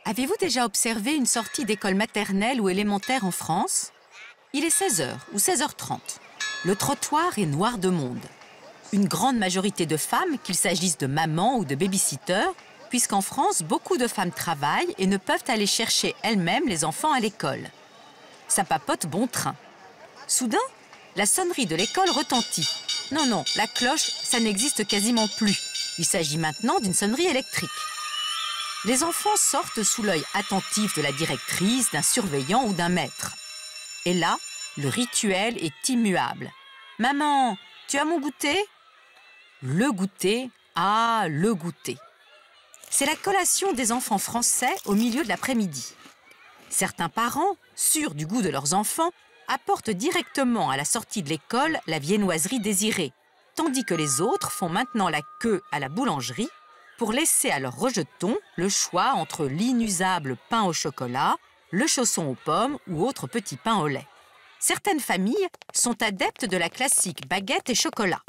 Avez-vous déjà observé une sortie d'école maternelle ou élémentaire en France? Il est 16 h ou 16 h 30. Le trottoir est noir de monde. Une grande majorité de femmes, qu'il s'agisse de mamans ou de baby-sitters, puisqu'en France, beaucoup de femmes travaillent et ne peuvent aller chercher elles-mêmes les enfants à l'école. Ça papote bon train. Soudain, la sonnerie de l'école retentit. Non, la cloche, ça n'existe quasiment plus. Il s'agit maintenant d'une sonnerie électrique. Les enfants sortent sous l'œil attentif de la directrice, d'un surveillant ou d'un maître. Et là, le rituel est immuable. « Maman, tu as mon goûter ?» Le goûter, le goûter. C'est la collation des enfants français au milieu de l'après-midi. Certains parents, sûrs du goût de leurs enfants, apportent directement à la sortie de l'école la viennoiserie désirée, tandis que les autres font maintenant la queue à la boulangerie pour laisser à leurs rejetons le choix entre l'inusable pain au chocolat, le chausson aux pommes ou autre petit pain au lait. Certaines familles sont adeptes de la classique baguette et chocolat.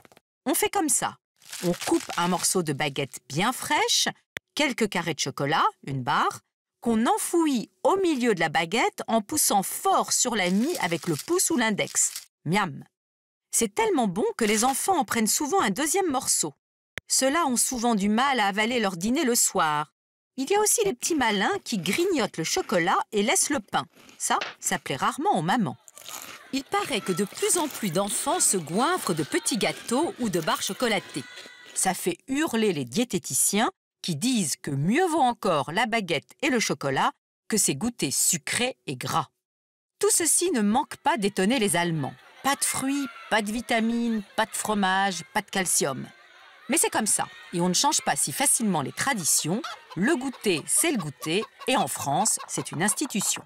On fait comme ça. On coupe un morceau de baguette bien fraîche, quelques carrés de chocolat, une barre, qu'on enfouit au milieu de la baguette en poussant fort sur la mie avec le pouce ou l'index. Miam! C'est tellement bon que les enfants en prennent souvent un deuxième morceau. Ceux-là ont souvent du mal à avaler leur dîner le soir. Il y a aussi les petits malins qui grignotent le chocolat et laissent le pain. Ça plaît rarement aux mamans. Il paraît que de plus en plus d'enfants se goinfrent de petits gâteaux ou de barres chocolatées. Ça fait hurler les diététiciens qui disent que mieux vaut encore la baguette et le chocolat que ces goûters sucrés et gras. Tout ceci ne manque pas d'étonner les Allemands. Pas de fruits, pas de vitamines, pas de fromage, pas de calcium. Mais c'est comme ça, et on ne change pas si facilement les traditions. Le goûter, c'est le goûter, et en France, c'est une institution.